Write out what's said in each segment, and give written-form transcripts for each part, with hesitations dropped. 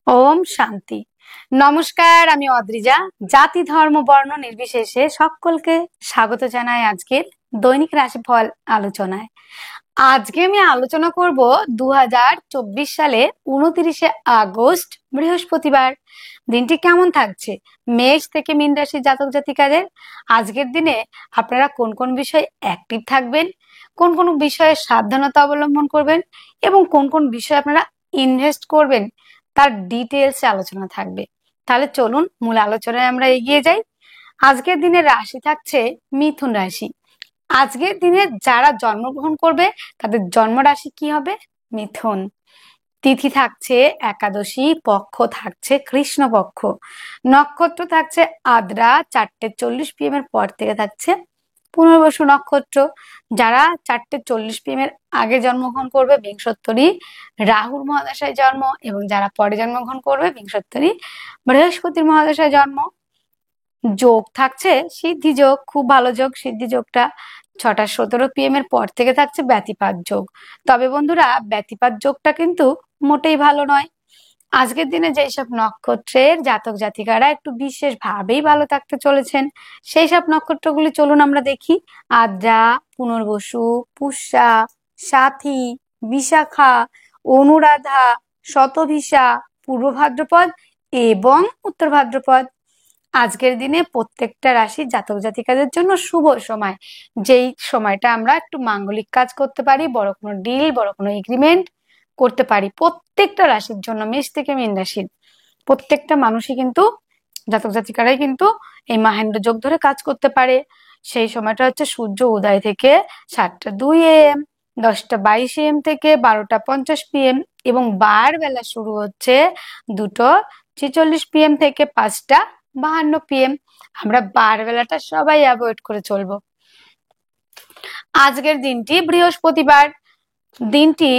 ওম শান্তি। নমস্কার, আমি অদ্রিজা। জাতি ধর্ম বর্ণ নির্বিশেষে সকলকে স্বাগত জানাই আজকের দৈনিক রাশিফল আলোচনায়। আজকে আমি আলোচনা করব 2024 সালে 29শে আগস্ট বৃহস্পতিবার দিনটি কেমন থাকছে মেষ থেকে মীন রাশির জাতক জাতিকাদের। আজকের দিনে আপনারা কোন কোন বিষয়ে অ্যাক্টিভ থাকবেন, কোন কোন বিষয়ে সাবধানতা অবলম্বন করবেন এবং কোন কোন বিষয়ে আপনারা ইনভেস্ট করবেন তার ডিটেলসে আলোচনা থাকবে। তাহলে চলুন মূল আলোচনায় আমরা এগিয়ে যাই। আজকের দিনে রাশি থাকছে মিথুন রাশি। আজকের দিনে যারা জন্মগ্রহণ করবে তাদের জন্ম রাশি কি হবে? মিথুন। তিথি থাকছে একাদশী, পক্ষ থাকছে কৃষ্ণপক্ষ, নক্ষত্র থাকছে আদ্রা, 4:40 PM এর পর থেকে থাকছে পুনর্বসু নক্ষত্র। যারা 4:40 PM এর আগে জন্মগ্রহণ করবে বিংশোত্তরী রাহুর মহাদশায় জন্ম, এবং যারা পরে জন্মগ্রহণ করবে বিংশোত্তরী বৃহস্পতির মহাদশায় জন্ম। যোগ থাকছে সিদ্ধি যোগ, খুব ভালো যোগ। সিদ্ধি যোগটা 6:17 PM এর পর থেকে থাকছে ব্যতিপাত যোগ। তবে বন্ধুরা, ব্যতিপাত যোগটা কিন্তু মোটেই ভালো নয়। আজকের দিনে যেসব নক্ষত্রের জাতক জাতিকারা একটু বিশেষ ভাবেই ভালো থাকতে চলেছেন সেই সব নক্ষত্রগুলি চলুন আমরা দেখি। আদ্রা, পুনর্বসু, পুষ্যা, সাথী, বিশাখা, অনুরাধা, শতভিষা, পূর্ব ভাদ্রপদ এবং উত্তর ভাদ্রপদ। আজকের দিনে প্রত্যেকটা রাশির জাতক জাতিকাদের জন্য শুভ সময়, যেই সময়টা আমরা একটু মাঙ্গলিক কাজ করতে পারি, বড় কোনো ডিল, বড় কোনো এগ্রিমেন্ট করতে পারি। প্রত্যেকটা রাশির জন্য, মেষ থেকে মীন রাশির প্রত্যেকটা মানুষই কিন্তু, জাতক জাতিকারাই কিন্তু এই মাহেন্দ্র যোগ ধরে কাজ করতে পারে। সেই সময়টা হচ্ছে সূর্য উদয় থেকে 7:02 AM, 10:22 AM থেকে 12:50 PM, এবং বার বেলা শুরু হচ্ছে 2:46 PM থেকে 5:52 PM। আমরা বার বেলাটা সবাই অ্যাভয়েড করে চলবো। আজকের দিনটি বৃহস্পতিবার। দিনটি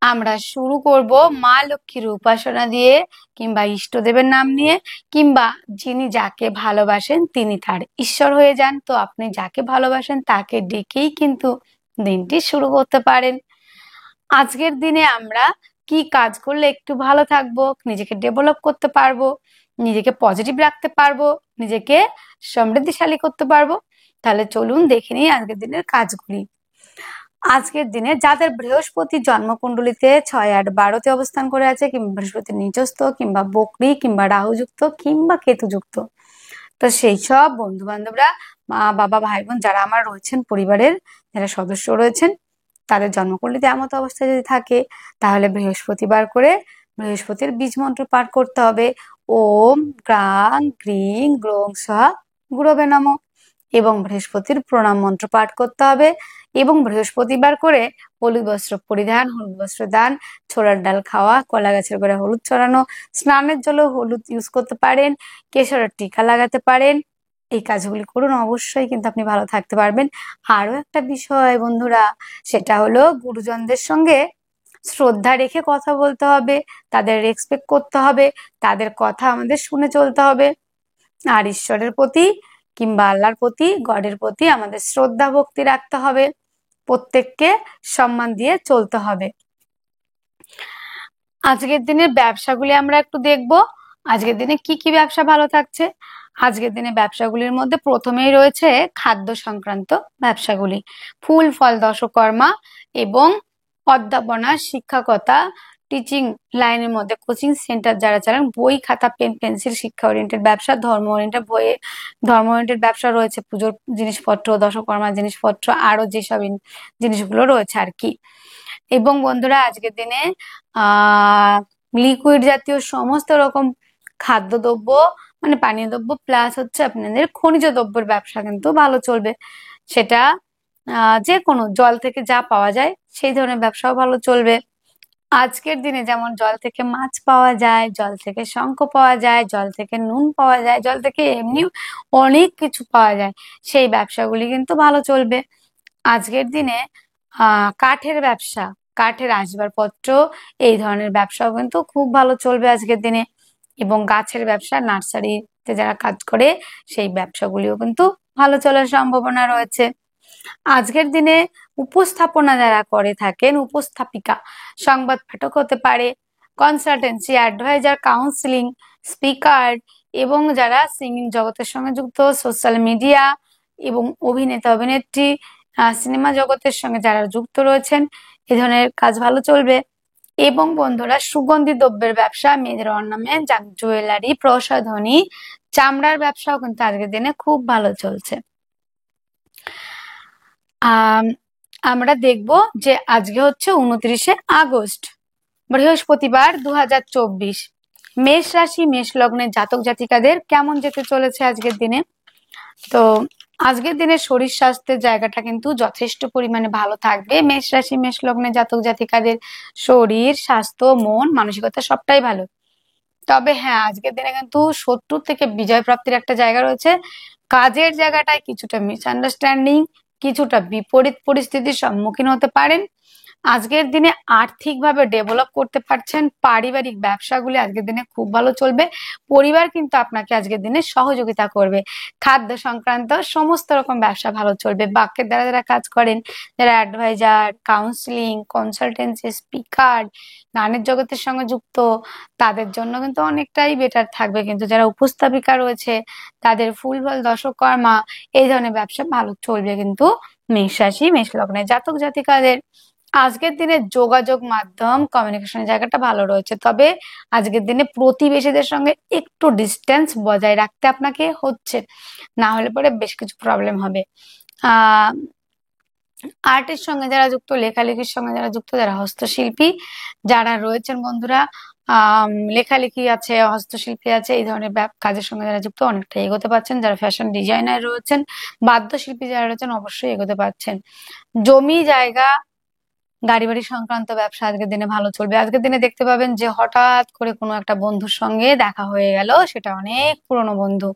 আমরা শুরু করব মা লক্ষ্মীর উপাসনা দিয়ে, কিংবা ইষ্টদেবের নাম নিয়ে, কিংবা যিনি যাকে ভালোবাসেন তিনি তার ঈশ্বর হয়ে যান। তো আপনি যাকে ভালোবাসেন তাকে ডেকেই কিন্তু দিনটি শুরু করতে পারেন। আজকের দিনে আমরা কি কাজ করলে একটু ভালো থাকবো, নিজেকে ডেভেলপ করতে পারবো, নিজেকে পজিটিভ রাখতে পারবো, নিজেকে সমৃদ্ধিশালী করতে পারবো, তাহলে চলুন দেখে নিই আজকের দিনের কাজগুলি। আজকের দিনে যাদের বৃহস্পতি জন্মকুণ্ডলিতে 6, 8, 12-তে অবস্থান করে আছে, কিংবা বৃহস্পতি নিচস্থ, কিংবা বকরি, কিংবা রাহুযুক্ত, কিংবা কেতুযুক্ত, তো সেই সব বন্ধু বান্ধবরা, মা বাবা ভাই বোন যারা আমার রয়েছেন, পরিবারের যারা সদস্য রয়েছেন, তাদের জন্মকুণ্ডলিতে এমত অবস্থায় যদি থাকে, তাহলে বৃহস্পতিবার করে বৃহস্পতির বীজ মন্ত্র পাঠ করতে হবে। ওম গ্রাং গ্রিং গ্লোং স্বাহা গুরবে নমঃ। এবং বৃহস্পতির প্রণাম মন্ত্র পাঠ করতে হবে। এবং বৃহস্পতিবার করে হলুদ বস্ত্র পরিধান, হলুদ বস্ত্র দান, ছোলার ডাল খাওয়া, কলা গাছের গোড়ায় হলুদ ছড়ানো, স্নানের জলেও হলুদ ইউজ করতে পারেন, কেশরের টিকা লাগাতে পারেন। এই কাজগুলি করুন, অবশ্যই কিন্তু আপনি ভালো থাকতে পারবেন। আরো একটা বিষয় বন্ধুরা, সেটা হলো গুরুজনদের সঙ্গে শ্রদ্ধা রেখে কথা বলতে হবে, তাদের রেসপেক্ট করতে হবে, তাদের কথা আমাদের শুনে চলতে হবে। আর ঈশ্বরের প্রতি কিংবা আল্লাহর প্রতি, গডের প্রতি আমাদের শ্রদ্ধা ভক্তি রাখতে হবে, প্রত্যেককে সম্মান দিয়ে চলতে হবে। আজকের দিনের ব্যবসাগুলি আমরা একটু দেখব। আজকের দিনে কি কি ব্যবসা ভালো থাকছে। আজকের দিনে ব্যবসাগুলির মধ্যে প্রথমেই রয়েছে খাদ্য সংক্রান্ত ব্যবসাগুলি, ফুল ফল দশকর্মা এবং অধ্যাপনা, শিক্ষকতা, টিচিং লাইনের মধ্যে কোচিং সেন্টার যারা চালান, বই খাতা পেন পেন্সিল শিক্ষা ওরিয়েন্টেড ব্যবসা, ধর্ম ওরিয়েন্টেড বইয়ে ধর্ম ওরিয়েন্টেড ব্যবসা রয়েছে, পুজোর জিনিসপত্র, দশকর্মার জিনিসপত্র, আরো যেসব জিনিসগুলো রয়েছে আর কি। এবং বন্ধুরা, আজকের দিনে লিকুইড জাতীয় সমস্ত রকম খাদ্যদ্রব্য, মানে পানীয় দ্রব্য, প্লাস হচ্ছে আপনাদের খনিজ দ্রব্যের ব্যবসা কিন্তু ভালো চলবে। সেটা যে কোনো জল থেকে যা পাওয়া যায় সেই ধরনের ব্যবসাও ভালো চলবে। আজকের দিনে যেমন জল থেকে মাছ পাওয়া যায়, জল থেকে শঙ্খ পাওয়া যায়, জল থেকে নুন পাওয়া যায়, জল থেকে এমনি অনেক কিছু পাওয়া যায়, সেই ব্যবসাগুলি কিন্তু ভালো চলবে। আজকের দিনে কাঠের ব্যবসা, কাঠের আসবাবপত্র, এই ধরনের ব্যবসাও কিন্তু খুব ভালো চলবে আজকের দিনে। এবং গাছের ব্যবসা, নার্সারিতে যারা কাজ করে সেই ব্যবসাগুলিও কিন্তু ভালো চলার সম্ভাবনা রয়েছে। আজকের দিনে উপস্থাপনা যারা করে থাকেন, উপস্থাপিকা, সংবাদ পাঠক হতে পারে, কনসালটেন্সি, অ্যাডভাইজার, কাউন্সিলিং, স্পিকার এবং যারা সিঙ্গিং জগতের সঙ্গে যুক্ত, সোশ্যাল মিডিয়া এবং অভিনেতা অভিনেত্রী, সিনেমা জগতের সঙ্গে যারা যুক্ত রয়েছেন, এ ধরনের কাজ ভালো চলবে। এবং বন্ধুরা, সুগন্ধি দ্রব্যের ব্যবসা, মেয়েদের অর্নামেন্ট, জুয়েলারি, প্রসাধনী, চামড়ার ব্যবসাও কিন্তু আজকের দিনে খুব ভালো চলছে। আমরা দেখব যে আজকে হচ্ছে 29শে আগস্ট, বৃহস্পতিবার 2024। মেষ রাশি মেষ লগ্নের জাতক জাতিকাদের কেমন যেতে চলেছে আজকের দিনে। তো আজকের দিনে শরীর স্বাস্থ্যের জায়গাটা কিন্তু যথেষ্ট পরিমাণে ভালো থাকবে। মেষ রাশি মেষ লগ্নের জাতক জাতিকাদের শরীর স্বাস্থ্য মন মানসিকতা সবটাই ভালো। তবে হ্যাঁ, আজকের দিনে কিন্তু শত্রু থেকে বিজয় প্রাপ্তির একটা জায়গা রয়েছে। কাজের জায়গাটায় কিছুটা মিসআন্ডারস্ট্যান্ডিং, কিছুটা বিপরীত পরিস্থিতির সম্মুখীন হতে পারেন। আজকের দিনে আর্থিকভাবে ডেভেলপ করতে পারছেন। পারিবারিক ব্যবসাগুলি আজকের দিনে খুব ভালো চলবে। পরিবার কিন্তু আপনাকে আজকের দিনে সহযোগিতা করবে। খাদ্য সংক্রান্ত সমস্ত রকম ব্যবসা ভালো চলবে। বাক্যের দ্বারা যারা কাজ করেন, যারা অ্যাডভাইজার, কাউন্সিলিং, কনসালটেন্সি, স্পিকার, গানের জগতের সঙ্গে যুক্ত, তাদের জন্য কিন্তু অনেকটাই বেটার থাকবে। কিন্তু যারা উপস্থাপিকা রয়েছে, তাদের ফুলফল দশকর্মা, এই ধরনের ব্যবসা ভালো চলবে কিন্তু মেষ রাশি মেষ লগ্নের জাতক জাতিকাদের। আজকের দিনে যোগাযোগ মাধ্যম কমিউনিকেশনের জায়গাটা ভালো রয়েছে। তবে আজকের দিনে প্রতিবেশীদের সঙ্গে একটু ডিস্টেন্স বজায় রাখতে আপনাকে হচ্ছে, না হলে পরে বেশ কিছু প্রবলেম হবে। আর্টের সঙ্গে যারা যুক্ত, লেখালেখির সঙ্গে যারা যুক্ত, যারা হস্তশিল্পী যারা রয়েছেন বন্ধুরা, লেখালেখি আছে, হস্তশিল্পী আছে, এই ধরনের কাজের সঙ্গে যারা যুক্ত অনেকটা এগোতে পারছেন। যারা ফ্যাশন ডিজাইনার রয়েছেন, বাদ্যশিল্পী যারা রয়েছেন, অবশ্যই এগোতে পারছেন। জমি জায়গা গাড়ি বাড়ি সংক্রান্ত ব্যবসা আজকের দিনে ভালো চলবে। আজকের দিনে দেখতে পাবেন যে হঠাৎ করে কোনো একটা বন্ধুর সঙ্গে দেখা হয়ে গেল, সেটা অনেক পুরনো বন্ধু।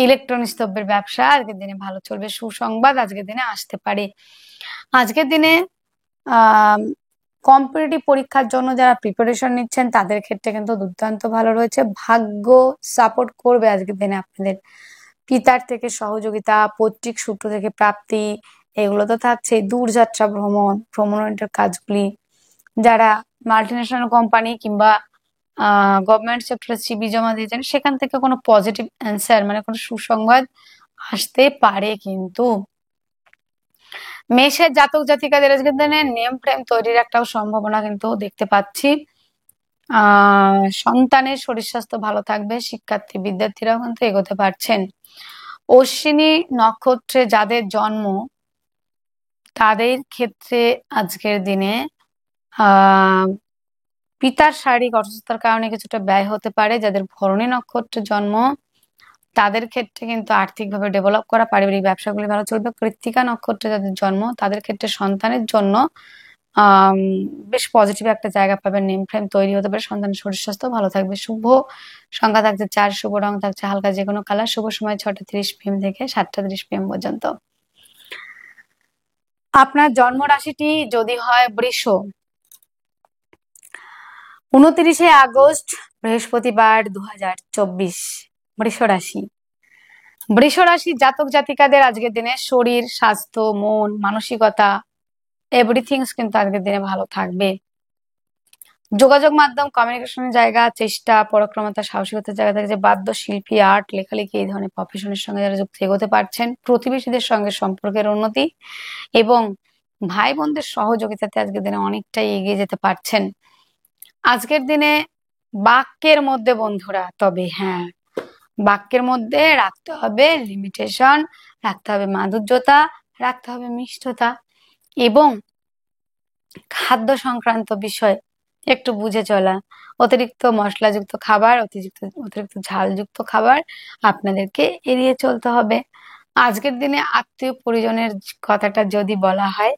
ইলেকট্রনিক্স দ্রব্যের ব্যবসা আজকের দিনে ভালো চলবে। সুসংবাদ আজকের দিনে আসতে পারে। আজকের দিনে কম্পিটিটিভ পরীক্ষার জন্য যারা প্রিপারেশন নিচ্ছেন, তাদের ক্ষেত্রে কিন্তু দুর্দান্ত ভালো রয়েছে। ভাগ্য সাপোর্ট করবে আজকের দিনে আপনাদের। পিতার থেকে সহযোগিতা, পৈতৃক সূত্র থেকে প্রাপ্তি, এগুলো তো থাকছে। দূরযাত্রা ভ্রমণের কাজগুলি, যারা মাল্টিন্যাশনাল কোম্পানি কিংবা গভর্নমেন্ট সেক্টরে সিভি জমা দিয়েছেন, সেখান থেকে কোনো পজিটিভ অ্যান্সার মানে কোনো সুসংবাদ আসতে পারে। কিন্তু মেষের জাতক জাতিকাদের আজকের দিনে নেম ফ্রেম তৈরির একটাও সম্ভাবনা কিন্তু দেখতে পাচ্ছি। সন্তানের শরীর স্বাস্থ্য ভালো থাকবে। শিক্ষার্থী বিদ্যার্থীরাও কিন্তু এগোতে পারছেন। অশ্বিনী নক্ষত্রে যাদের জন্ম, তাদের ক্ষেত্রে আজকের দিনে পিতার শারীরিক অসুস্থতার কারণে কিছুটা ব্যয় হতে পারে। যাদের ভরণী নক্ষত্রে জন্ম, তাদের ক্ষেত্রে কিন্তু আর্থিকভাবে ডেভেলপ করা, পারিবারিক ব্যবসাগুলি ভালো চলবে। কৃত্তিকা নক্ষত্রে যাদের জন্ম, তাদের ক্ষেত্রে সন্তানের জন্য বেশ পজিটিভ একটা জায়গা পাবেন। নেম ফ্রেম তৈরি হতে পারে। সন্তানের শরীর স্বাস্থ্য ভালো থাকবে। শুভ সংখ্যা থাকছে 4, শুভ রং থাকছে হালকা যে কোনো কালার। শুভ সময় 6:30 PM থেকে 7:30 PM পর্যন্ত। আপনার জন্ম রাশিটি যদি হয় বৃষ, 29শে আগস্ট বৃহস্পতিবার 2024, বৃষ রাশি। বৃষ রাশি জাতক জাতিকাদের আজকের দিনে শরীর স্বাস্থ্য মন মানসিকতা এভরিথিংস কিন্তু আজকের দিনে ভালো থাকবে। যোগাযোগ মাধ্যম কমিউনিকেশনের জায়গা, চেষ্টা, পরাক্রমতা, সাহসিকতার জায়গা থেকে যে বাদ্য শিল্পী, আর্ট, লেখালেখি, এই ধরনের প্রফেশনের সঙ্গে যারা যুক্ত এগোতে পারছেন। প্রতিবেশীদের সঙ্গে সম্পর্কের উন্নতি এবং ভাই বোনদের সহযোগিতাতে আজকের দিনে অনেকটাই এগিয়ে যেতে পারছেন। আজকের দিনে বাক্যের মধ্যে বন্ধুরা, তবে হ্যাঁ, বাক্যের মধ্যে রাখতে হবে লিমিটেশন, রাখতে হবে মাধুর্যতা, রাখতে হবে মিষ্টতা এবং খাদ্য সংক্রান্ত বিষয় একটু বুঝে চলা। অতিরিক্ত মশলাযুক্ত খাবার, অতিরিক্ত ঝালযুক্ত খাবার আপনাদেরকে এড়িয়ে চলতে হবে। আজকের দিনে আত্মীয় পরিজনের কথাটা যদি বলা হয়,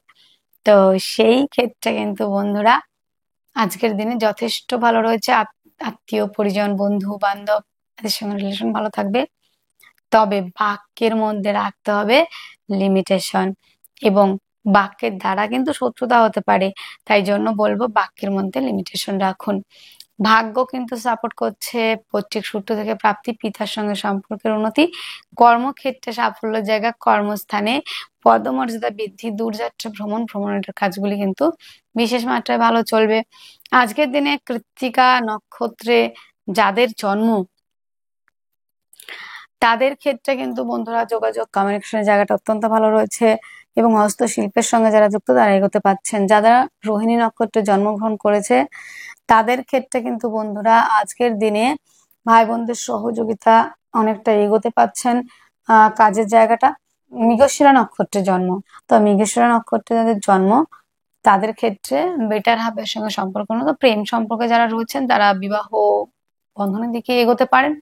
তো সেই ক্ষেত্রে কিন্তু বন্ধুরা আজকের দিনে যথেষ্ট ভালো রয়েছে। আত্মীয় পরিজন বন্ধু বান্ধব এদের সঙ্গে রিলেশন ভালো থাকবে। তবে বাক্যের মধ্যে রাখতে হবে লিমিটেশন এবং বাক্যের দ্বারা কিন্তু শত্রুতা হতে পারে। তাই জন্য বলবো বাক্যের মধ্যে লিমিটেশন রাখুন। ভাগ্য কিন্তু সাপোর্ট করছে, পৈতৃক সূত্র থেকে প্রাপ্তি, পিতার সঙ্গে সম্পর্কের উন্নতি, কর্মক্ষেত্রে সাফল্যের জায়গা, কর্মস্থানে পদমর্যাদা বৃদ্ধি, দূরযাত্রা ভ্রমণের কাজগুলি কিন্তু বিশেষ মাত্রায় ভালো চলবে। আজকের দিনে কৃত্তিকা নক্ষত্রে যাদের জন্ম তাদের ক্ষেত্রে কিন্তু বন্ধুরা যোগাযোগ কমিউনিকেশনের জায়গাটা অত্যন্ত ভালো রয়েছে এবং হস্তশিল্পের সঙ্গে যারা যুক্ত তারা এগোতে পাচ্ছেন। যারা রোহিণী নক্ষত্রে জন্মগ্রহণ করেছে তাদের ক্ষেত্রে কিন্তু বন্ধুরা আজকের দিনে ভাই বোনদের সহযোগিতা অনেকটা এগোতে পাচ্ছেন। কাজের জায়গাটা মৃগশিরা নক্ষত্রে জন্ম, তো মৃগশিরা নক্ষত্রে যাদের জন্ম তাদের ক্ষেত্রে বেটার হাবের সঙ্গে সম্পর্ক উন্নত, প্রেম সম্পর্কে যারা রয়েছেন তারা বিবাহ বন্ধনের দিকে এগোতে পারেন।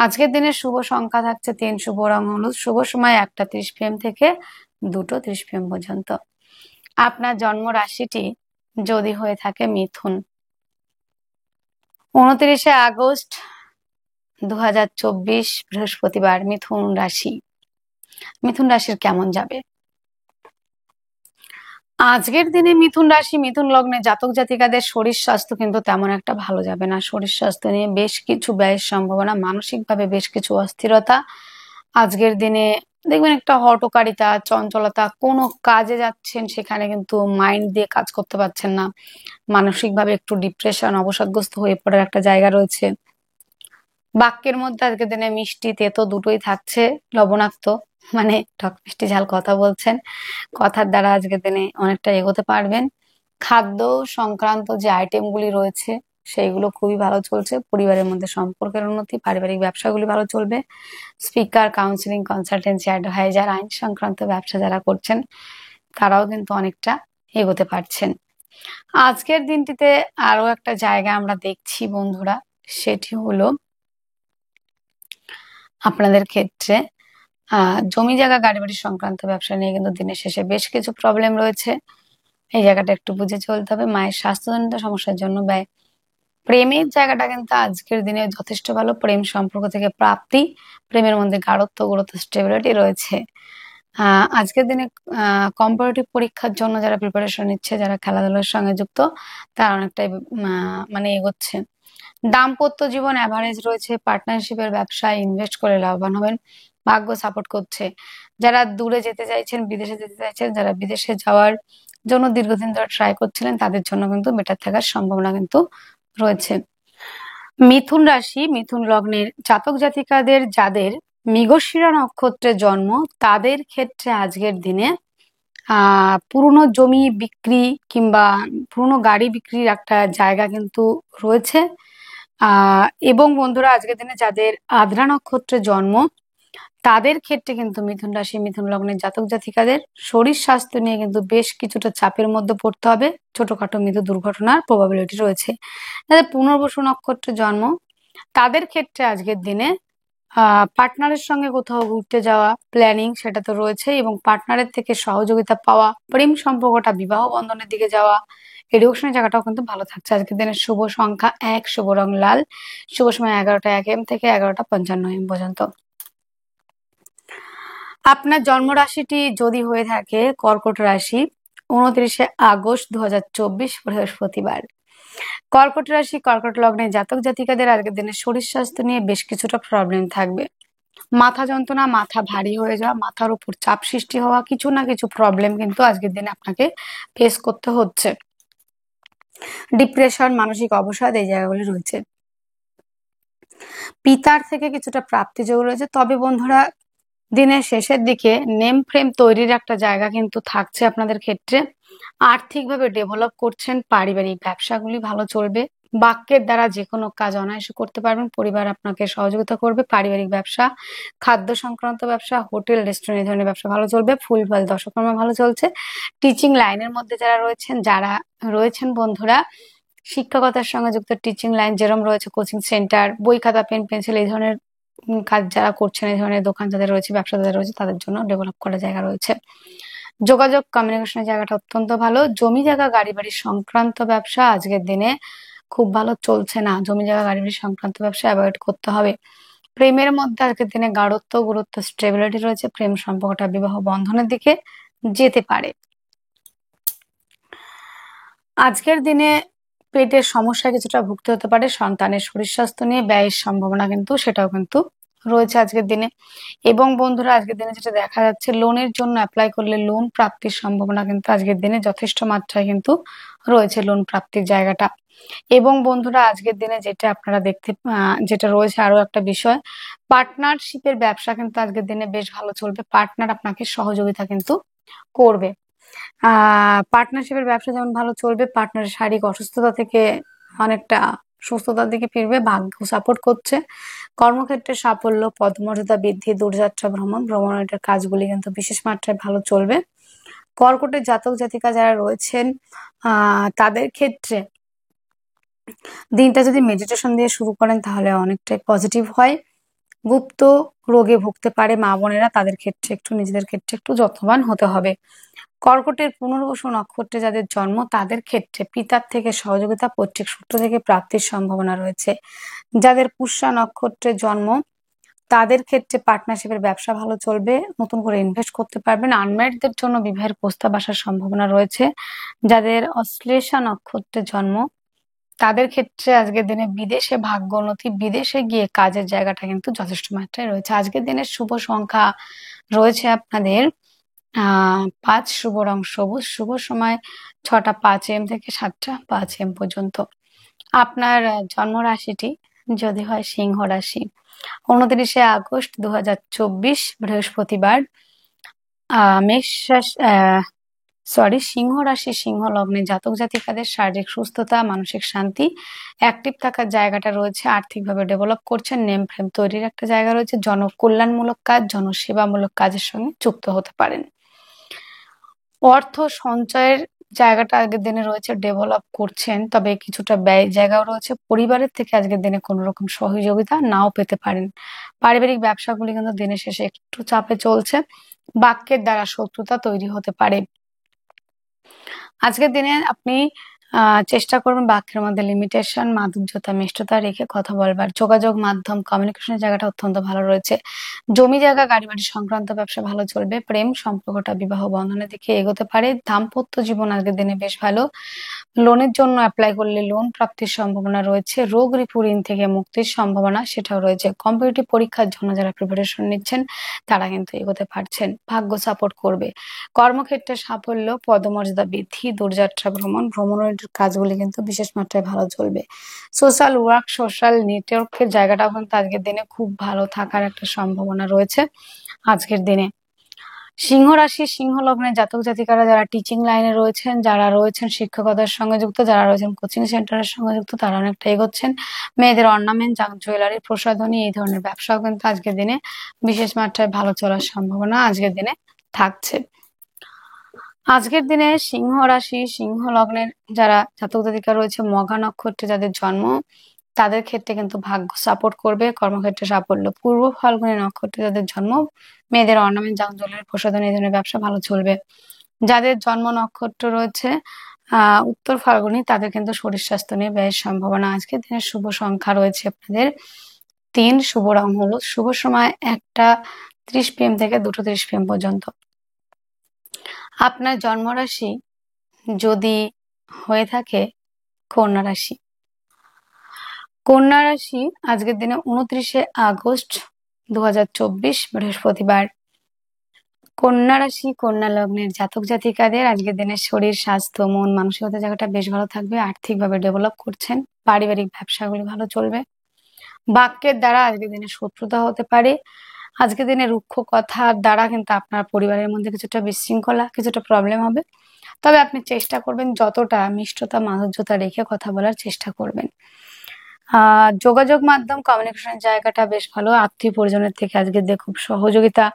আজকের দিনের শুভ সংখ্যা থাকছে 3, শুভ রং হলুদ, শুভ সময় 1টা 30 PM থেকে 2টো 30 PM পর্যন্ত। আপনার জন্ম রাশিটি যদি হয়ে থাকে মিথুন, 29শে আগস্ট 2024 বৃহস্পতিবার মিথুন রাশি। মিথুন রাশির কেমন যাবে? আজকের দিনে মিথুন রাশি মিথুন লগ্নে জাতক জাতিকাদের শরীর স্বাস্থ্য কিন্তু তেমন একটা ভালো যাবে না। শরীর স্বাস্থ্য নিয়ে বেশ কিছু ব্যয়ের সম্ভাবনা, মানসিকভাবে বেশ কিছু অস্থিরতা। আজকের দিনে দেখবেন একটা হঠকারিতা, চঞ্চলতা, কোনো কাজে যাচ্ছেন সেখানে কিন্তু মাইন্ড দিয়ে কাজ করতে পারছেন না, মানসিকভাবে একটু ডিপ্রেশন অবসাদগ্রস্ত হয়ে পড়ার একটা জায়গা রয়েছে। বাক্যের মধ্যে আজকের দিনে মিষ্টি তেতো দুটোই থাকছে, লবণাক্ত মানে টক মিষ্টি ঝাল কথা বলছেন, কথার দ্বারা আজকের দিনে অনেকটা এগোতে পারবেন। খাদ্য সংক্রান্ত যে আইটেমগুলি রয়েছে সেইগুলো খুবই ভালো চলছে, পরিবারের মধ্যে সম্পর্কের উন্নতি, পারিবারিক ব্যবসাগুলি ভালো চলবে। স্পিকার, কাউন্সিলিং, কনসালটেন্সি, অ্যাডভাইজার, আইন সংক্রান্ত ব্যবসা যারা করছেন তারাও কিন্তু অনেকটা এগোতে পারছেন। আজকের দিনটিতে আরো একটা জায়গা আমরা দেখছি বন্ধুরা, সেটি হলো আপনাদের ক্ষেত্রে জমি জায়গা গাড়ি বাড়ি সংক্রান্ত ব্যবসা নিয়ে কিন্তু দিনের শেষে বেশ কিছু প্রবলেম রয়েছে, এই জায়গাটা একটু বুঝে চলতে হবে। মায়ের স্বাস্থ্যজনিত সমস্যার জন্য ব্যয়। প্রেমের জায়গাটা কিন্তু আজকের দিনে যথেষ্ট ভালো, প্রেম সম্পর্ক থেকে প্রাপ্তি, প্রেমের মধ্যে গাঢ়ত্ব গুরুত্ব স্টেবিলিটি রয়েছে। আজকের দিনে কম্পারেটিভ পরীক্ষার জন্য যারা প্রিপারেশন নিচ্ছে, যারা খেলাধুলার সঙ্গে যুক্ত তারা অনেকটাই মানে এগোচ্ছে। দাম্পত্য জীবন অ্যাভারেজ রয়েছে, পার্টনারশিপের ব্যবসায় ইনভেস্ট করে লাভবান হবেন, ভাগ্য সাপোর্ট করছে। যারা দূরে যেতে চাইছেন, বিদেশে যেতে চাইছেন, যারা বিদেশে যাওয়ার জন্য দীর্ঘদিন ধরে ট্রাই করছিলেন তাদের জন্য কিন্তু বেটার থাকার সম্ভাবনা কিন্তু রয়েছে। মিথুন রাশি মিথুন লগ্নের জাতক জাতিকাদের যাদের মৃগশিরা নক্ষত্রে জন্ম তাদের ক্ষেত্রে আজকের দিনে পুরনো জমি বিক্রি কিংবা পুরনো গাড়ি বিক্রির একটা জায়গা কিন্তু রয়েছে। এবং বন্ধুরা আজকের দিনে যাদের আদ্রা নক্ষত্রে জন্ম তাদের ক্ষেত্রে কিন্তু মিথুন রাশি মিথুন লগ্নের জাতক জাতিকাদের শরীর স্বাস্থ্য নিয়ে কিন্তু বেশ কিছুটা চাপের মধ্যে পড়তে হবে, ছোটখাটো মৃত্যু দুর্ঘটনার প্রবাবিলিটি রয়েছে। যাদের পুনর্বসু নক্ষত্রে জন্ম তাদের ক্ষেত্রে আজকের দিনে পার্টনারের সঙ্গে কোথাও ঘুরতে যাওয়া প্ল্যানিং সেটা তো রয়েছে, এবং পার্টনারের থেকে সহযোগিতা পাওয়া, প্রেম সম্পর্কটা বিবাহ বন্ধনের দিকে যাওয়া, এডুকেশনের জায়গাটাও কিন্তু ভালো থাকছে। আজকের দিনের শুভ সংখ্যা 1, শুভ রং লাল, শুভ সময় 11টা 1 AM থেকে 11টা 55 AM পর্যন্ত। আপনার জন্ম রাশিটি যদি হয়ে থাকে কর্কট রাশি, 29শে আগস্ট 2024 বৃহস্পতিবার। কর্কট রাশি কর্কট লগ্নে জাতক জাতিকাদের আজকের দিনে শরীর স্বাস্থ্য নিয়ে বেশ কিছুটা প্রবলেম থাকবে। মাথা যন্ত্রণা, মাথা ভারী হয়ে যাওয়া, মাথার উপর চাপ সৃষ্টি হওয়া, কিছু না কিছু প্রবলেম কিন্তু আজকের দিনে আপনাকে ফেস করতে হচ্ছে। ডিপ্রেশন, মানসিক অবসাদ এই জায়গাগুলি রয়েছে। পিতার থেকে কিছুটা প্রাপ্তিযোগ রয়েছে, তবে বন্ধুরা দিনের শেষের দিকে নেম ফ্রেম তৈরির একটা জায়গা কিন্তু থাকছে আপনাদের ক্ষেত্রে। আর্থিকভাবে ডেভেলপ করছেন, পারিবারিক ব্যবসাগুলি ভালো চলবে, বাক্যের দ্বারা যে কোনো কাজ অনায়াসে করতে পারবেন, পরিবার আপনাকে সহযোগিতা করবে, পারিবারিক ব্যবসা, খাদ্য সংক্রান্ত ব্যবসা, হোটেল রেস্টুরেন্ট এই ধরনের ব্যবসা ভালো চলবে, ফুল ফল দশকর্মা ভালো চলছে। টিচিং লাইনের মধ্যে যারা রয়েছেন বন্ধুরা, শিক্ষকতার সঙ্গে যুক্ত টিচিং লাইন যেরকম রয়েছে, কোচিং সেন্টার, বই খাতা পেন পেন্সিল এই ধরনের কাজ যারা করছেন, এই ধরনের দোকান যাদের রয়েছে, ব্যবসা যাদের রয়েছে তাদের জন্য ডেভেলপ করার জায়গা রয়েছে। যোগাযোগ কমিউনিকেশনের জায়গাটা অত্যন্ত ভালো। জমি জায়গা গাড়ি বাড়ি সংক্রান্ত ব্যবসা আজকের দিনে খুব ভালো চলছে না, জমি জায়গা গাড়ি বাড়ি সংক্রান্ত ব্যবসা অ্যাভয়েড করতে হবে। প্রেমের মধ্যে আজকের দিনে গাঢ়ত্ব গুরুত্ব স্টেবিলিটি রয়েছে, প্রেম সম্পর্কটা বিবাহ বন্ধনের দিকে যেতে পারে। আজকের দিনে পেটের সমস্যায় কিছুটা ভুগতে হতে পারে, সন্তানের শরীর স্বাস্থ্য নিয়ে ব্যয়ের সম্ভাবনা কিন্তু সেটাও কিন্তু রয়েছে আজকের দিনে। এবং বন্ধুরা, আজকের দিনে যেটা দেখা যাচ্ছে, লোনের জন্য অ্যাপ্লাই করলে লোন প্রাপ্তির সম্ভাবনা কিন্তু আজকের দিনে যথেষ্ট মাত্রায় কিন্তু রয়েছে, লোন প্রাপ্তির জায়গাটা। এবং বন্ধুরা, আজকের দিনে যেটা আপনারা যেটা রয়েছে আরো একটা বিষয়, পার্টনারশিপের ব্যবসা কিন্তু আজকের দিনে বেশ ভালো চলবে। পার্টনার আপনাকে সহযোগিতা কিন্তু করবে। পার্টনারশিপের ব্যবসা যেমন ভালো চলবে, পার্টনারের শারীরিক অসুস্থতা থেকে অনেকটা সুস্থতার দিকে ফিরবে, ভাগ্য সাপোর্ট করছে। কর্মক্ষেত্রে সাফল্য, পদমর্যাদা বৃদ্ধি, দূরযাত্রা ভ্রমণের কাজগুলি কিন্তু বিশেষ মাত্রায় ভালো চলবে। কর্কটের জাতক জাতিকা যারা রয়েছেন তাদের ক্ষেত্রে দিনটা যদি মেডিটেশন দিয়ে শুরু করেন তাহলে অনেকটাই পজিটিভ হয়। গুপ্ত রোগে ভুগতে পারে মা বোনেরা, তাদের ক্ষেত্রে নিজেদের ক্ষেত্রে একটু যত্নবান হতে হবে। কর্কটের পুনর্বসু নক্ষত্রে যাদের জন্ম তাদের ক্ষেত্রে পিতার থেকে সহযোগিতা, পৈতৃক সূত্র থেকে প্রাপ্তির সম্ভাবনা রয়েছে। যাদের পুষ্যা নক্ষত্রে জন্ম তাদের ক্ষেত্রে পার্টনারশিপের ব্যবসা ভালো চলবে, নতুন করে ইনভেস্ট করতে পারবেন। আনম্যারিডদের জন্য বিবাহের প্রস্তাব আসার সম্ভাবনা রয়েছে। যাদের অশ্লেষা নক্ষত্রে জন্ম তাদের ক্ষেত্রে আজকের দিনে বিদেশে ভাগ্যোন্নতি, বিদেশে গিয়ে কাজের জায়গাটা কিন্তু যথেষ্ট মাত্রায় রয়েছে। আজকের দিনের শুভ সংখ্যা রয়েছে আপনাদের 5, শুভ রং সবুজ, শুভ সময় 6টা 5 AM থেকে 7টা 5 AM পর্যন্ত। আপনার জন্ম রাশিটি যদি হয় সিংহ রাশি। 29 আগস্ট 2024 বৃহস্পতিবার সিংহ রাশি সিংহ লগ্নে জাতক জাতিকাদের শারীরিক সুস্থতা, মানসিক শান্তি, অ্যাক্টিভ থাকার জায়গাটা রয়েছে। আর্থিকভাবে ডেভেলপ করছেন, নেম ফ্রেম তৈরির একটা জায়গা রয়েছে। জনকল্যাণমূলক কাজ, জনসেবামূলক কাজের সঙ্গে যুক্ত হতে পারেন। অর্থ সঞ্চয়ের জায়গাটা আগের দিনে রয়েছে, ডেভেলপ করছেন, তবে কিছুটা ব্যয়ের জায়গাও রয়েছে। পরিবারের থেকে আজকের দিনে কোনো রকম সহযোগিতা নাও পেতে পারেন। পারিবারিক ব্যবসাগুলি কিন্তু দিনের শেষে একটু চাপে চলছে। বাক্যের দ্বারা শত্রুতা তৈরি হতে পারে। আজকের দিনে আপনি চেষ্টা করবেন বাক্যের মধ্যে লিমিটেশন, মাধুর্যতা, মিষ্টতা রেখে কথা বলবার। যোগাযোগ মাধ্যম, কমিউনিকেশনের জায়গাটা অত্যন্ত ভালো রয়েছে। জমি জায়গা, গাড়ি বাড়ি সংক্রান্ত ব্যবসা ভালো চলবে। প্রেম সম্পর্কটা বিবাহ বন্ধনের দিকে এগোতে পারে। দাম্পত্য জীবন আজকের দিনে বেশ ভালো। লোনের জন্য অ্যাপ্লাই করলে লোন প্রাপ্তির সম্ভাবনা রয়েছে। রোগ ঋণ থেকে মুক্তির সম্ভাবনা সেটাও রয়েছে। কম্পিটিটিভ পরীক্ষার জন্য যারা প্রিপারেশন নিচ্ছেন তারা কিন্তু এগোতে পারছেন, ভাগ্য সাপোর্ট করবে। কর্মক্ষেত্রে সাফল্য, পদমর্যাদা বৃদ্ধি, দূরযাত্রা ভ্রমণের কাজগুলি কিন্তু বিশেষ মাত্রায় ভালো চলবে। সোশ্যাল ওয়ার্ক, সোশ্যাল নেটওয়ার্কের জায়গাটাও কিন্তু আজকের দিনে খুব ভালো থাকার একটা সম্ভাবনা রয়েছে আজকের দিনে। সিংহ রাশি সিংহ লগ্নের জাতক জাতিকারা যারা টিচিং লাইনে রয়েছেন, যারা রয়েছেন শিক্ষকতার সঙ্গে যুক্ত, যারা রয়েছেন কোচিং সেন্টারের সঙ্গে যুক্ত, তারা অনেকটা এগোচ্ছেন। মেয়েদের অর্নামেন্ট, জুয়েলারি, প্রসাধনী এই ধরনের ব্যবসাও কিন্তু আজকের দিনে বিশেষ মাত্রায় ভালো চলার সম্ভাবনা আজকের দিনে থাকছে। আজকের দিনে সিংহ রাশি সিংহ লগ্নের যারা জাতক জাতিকা রয়েছে, মঘা নক্ষত্রে যাদের জন্ম তাদের ক্ষেত্রে কিন্তু ভাগ্য সাপোর্ট করবে। কর্মক্ষেত্রে সাফল্য। পূর্ব ফাল্গুনী নক্ষত্রে যাদের জন্ম, মেয়েদের অর্নামেন্ট, জুয়েলারি, প্রসাধনী এই ধরনের ব্যবসা ভালো চলবে। যাদের জন্ম নক্ষত্র রয়েছে উত্তর ফাল্গুনী, তাদের কিন্তু শরীর স্বাস্থ্য নিয়ে ব্যয়ের সম্ভাবনা। আজকের দিনের শুভ সংখ্যা রয়েছে আপনাদের 3, শুভ রং হলুদ, শুভ সময় 1টা 30 PM থেকে 2টা 30 PM পর্যন্ত। আপনার জন্মরাশি যদি হয়ে থাকে কন্যা রাশি। কন্যা রাশি আজকের দিনে 29 আগস্ট 2024 বৃহস্পতিবার। কন্যা রাশি কন্যা লগ্নের জাতক জাতিকাদের আজকের দিনে শরীর স্বাস্থ্য, মন মানসিকতার জায়গাটা বেশ ভালো থাকবে। আর্থিকভাবে ডেভেলপ করছেন, পারিবারিক ব্যবসাগুলি ভালো চলবে। বাক্যের দ্বারা আজকের দিনে শত্রুতা হতে পারে। আজকের দিনে রুক্ষ কথার দ্বারা কিন্তু আপনার পরিবারের মধ্যে কিছুটা বিশৃঙ্খলা, কিছুটা প্রবলেম হবে। তবে আপনি চেষ্টা করবেন যতটা মিষ্টতা, মাধুর্যতা রেখে কথা বলার চেষ্টা করবেন। যোগাযোগ মাধ্যম, কমিউনিকেশনের জায়গাটা বেশ ভালো। আত্মীয় পরিজনের থেকে আজকের দিয়ে খুব সহযোগিতা